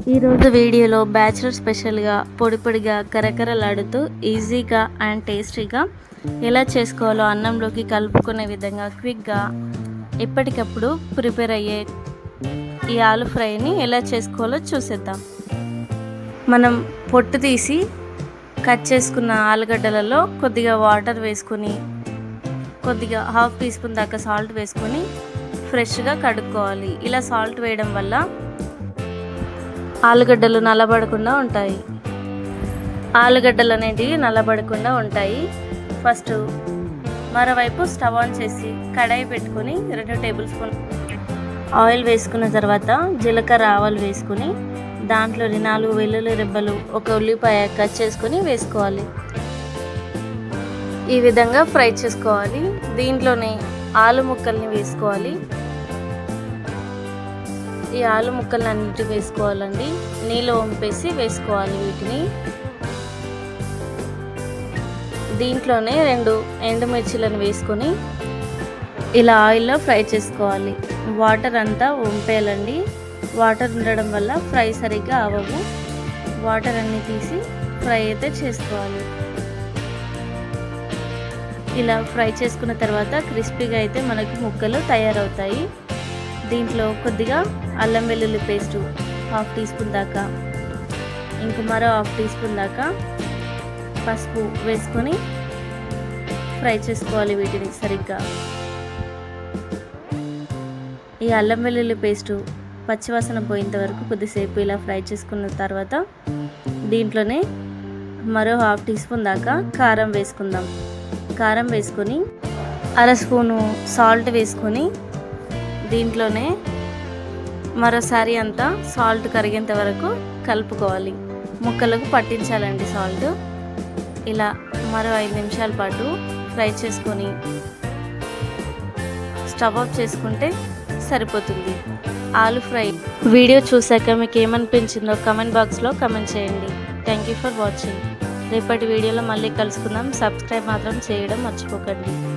ఈరోజు వీడియోలో బ్యాచిలర్ స్పెషల్గా పొడి పొడిగా కరకరలాడుతూ ఈజీగా అండ్ టేస్టీగా ఎలా చేసుకోవాలో అన్నంలోకి కలుపుకునే విధంగా క్విక్గా ఎప్పటికప్పుడు ప్రిపేర్ అయ్యే ఈ ఆలు ఫ్రైని ఎలా చేసుకోవాలో చూసేద్దాం. మనం పొట్టు తీసి కట్ చేసుకున్న ఆలుగడ్డలలో కొద్దిగా వాటర్ వేసుకొని కొద్దిగా హాఫ్ టీ స్పూన్ దాకా సాల్ట్ వేసుకొని ఫ్రెష్గా కడుక్కోవాలి. ఇలా సాల్ట్ వేయడం వల్ల ఆలుగడ్డలు నల్లబడకుండా ఉంటాయి. ఆలుగడ్డలు అనేటివి నల్లబడకుండా ఉంటాయి. ఫస్ట్ మరోవైపు స్టవ్ ఆన్ చేసి కడాయి పెట్టుకొని 2 టేబుల్ స్పూన్ ఆయిల్ వేసుకున్న తర్వాత జీలకర్ర ఆవాలు వేసుకొని దాంట్లోని 4 వెల్లుల్లి రెబ్బలు, 1 ఉల్లిపాయ కట్ చేసుకొని వేసుకోవాలి. ఈ విధంగా ఫ్రై చేసుకోవాలి. దీంట్లోనే ఆలు ముక్కల్ని వేసుకోవాలి. ఈ ఆలు ముక్కలు అన్నిటి వేసుకోవాలండి. నీళ్ళు వంపేసి వేసుకోవాలి వీటిని. దీంట్లోనే 2 ఎండుమిర్చిలను వేసుకొని ఇలా ఆయిల్లో ఫ్రై చేసుకోవాలి. వాటర్ అంతా వంపేయాలండి. వాటర్ ఉండడం వల్ల ఫ్రై సరిగ్గా అవ్వవు. వాటర్ అన్నీ తీసి ఫ్రై అయితే చేసుకోవాలి. ఇలా ఫ్రై చేసుకున్న తర్వాత క్రిస్పీగా అయితే మనకి ముక్కలు తయారవుతాయి. దీంట్లో కొద్దిగా అల్లం వెల్లుల్లి పేస్టు 1/2 టీ స్పూన్ దాకా, ఇంక మరో 1/2 టీ స్పూన్ దాకా పసుపు వేసుకొని ఫ్రై చేసుకోవాలి వీటిని సరిగ్గా. ఈ అల్లం వెల్లుల్లి పేస్టు పచ్చివాసన పోయేంత వరకు కొద్దిసేపు ఇలా ఫ్రై చేసుకున్న తర్వాత దీంట్లోనే మరో 1/2 టీ స్పూన్ దాకా కారం వేసుకుందాం. కారం వేసుకొని 1/2 స్పూను సాల్ట్ వేసుకొని దీంట్లోనే మరోసారి అంతా సాల్ట్ కరిగేంత వరకు కలుపుకోవాలి. ముక్కలకు పట్టించాలండి సాల్ట్. ఇలా మరో 5 నిమిషాల పాటు ఫ్రై చేసుకొని స్టవ్ ఆఫ్ చేసుకుంటే సరిపోతుంది. ఆలు ఫ్రై వీడియో చూశాక మీకు ఏమనిపించిందో కమెంట్ బాక్స్లో కమెంట్ చేయండి. Thank you for watching. రేపటి వీడియోలో మళ్ళీ కలుసుకుందాం. సబ్స్క్రైబ్ మాత్రం చేయడం మర్చిపోకండి.